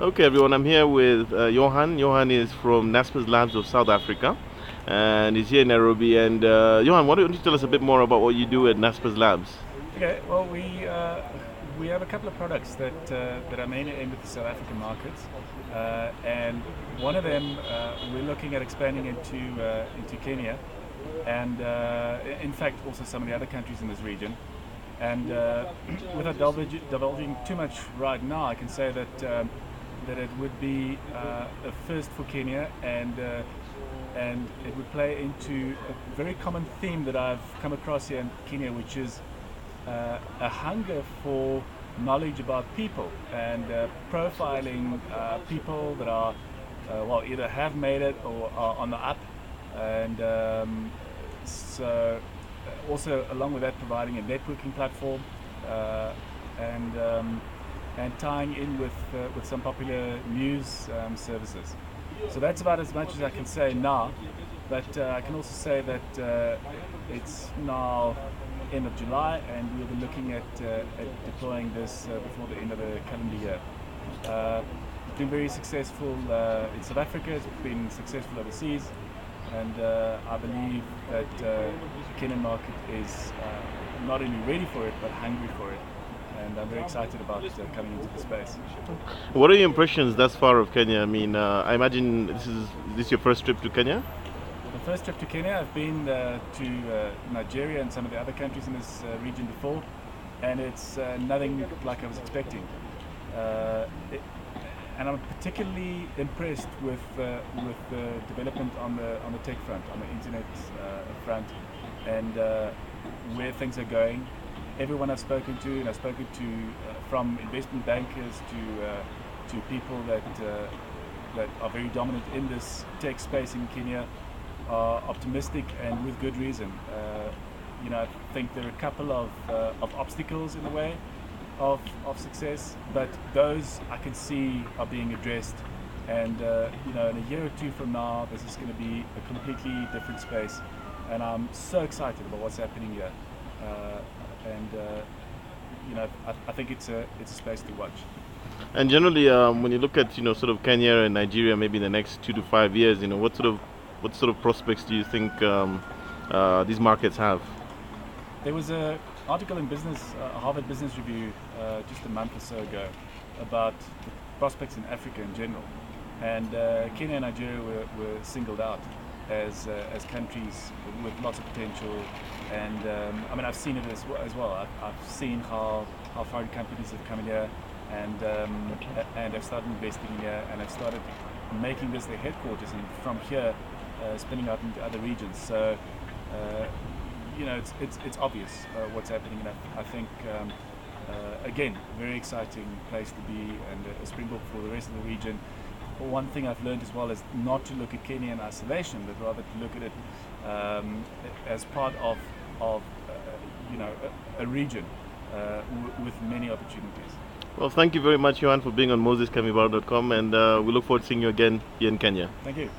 Okay, everyone, I'm here with Johann. Johann is from Naspers Labs of South Africa, and he's here in Nairobi. And Johann, why don't you tell us a bit more about what you do at Naspers Labs? Okay, well, we have a couple of products that are mainly aimed at the South African markets, and one of them we're looking at expanding into Kenya, and in fact also some of the other countries in this region. And without divulging too much right now, I can say that it would be a first for Kenya, and it would play into a very common theme that I've come across here in Kenya, which is a hunger for knowledge about people and profiling people that are either have made it or are on the up, and so also along with that providing a networking platform, and and tying in with some popular news services. So that's about as much as I can say now, but I can also say that it's now end of July, and we'll be looking at deploying this before the end of the calendar year. It's been very successful in South Africa, it's been successful overseas, and I believe that the Kenyan market is not only ready for it, but hungry for it. And I'm very excited about coming into the space. What are your impressions thus far of Kenya? I mean, I imagine this your first trip to Kenya? The first trip to Kenya, I've been to Nigeria and some of the other countries in this region before, and it's nothing like I was expecting. And I'm particularly impressed with the development on the tech front, on the internet front, and where things are going. Everyone I've spoken to, and I've spoken to from investment bankers to people that are very dominant in this tech space in Kenya, are optimistic, and with good reason. I think there are a couple of obstacles in the way of success, but those I can see are being addressed. And in a year or two from now, this is going to be a completely different space, and I'm so excited about what's happening here. I think it's a space to watch. And generally, when you look at sort of Kenya and Nigeria, maybe in the next 2 to 5 years, what sort of prospects do you think these markets have? There was an article in Harvard Business Review just a month or so ago about the prospects in Africa in general, and Kenya and Nigeria were singled out as countries with lots of potential. And I've seen it as well. I've seen how foreign companies have come in here and have started investing in here, and have started making this their headquarters, and from here spinning out into other regions. So it's obvious what's happening, and I think again, a very exciting place to be, and a springboard for the rest of the region. One thing I've learned as well is not to look at Kenya in isolation, but rather to look at it as part of a region with many opportunities. Well, thank you very much, Johann, for being on MosesKemibaro.com, and we look forward to seeing you again here in Kenya. Thank you.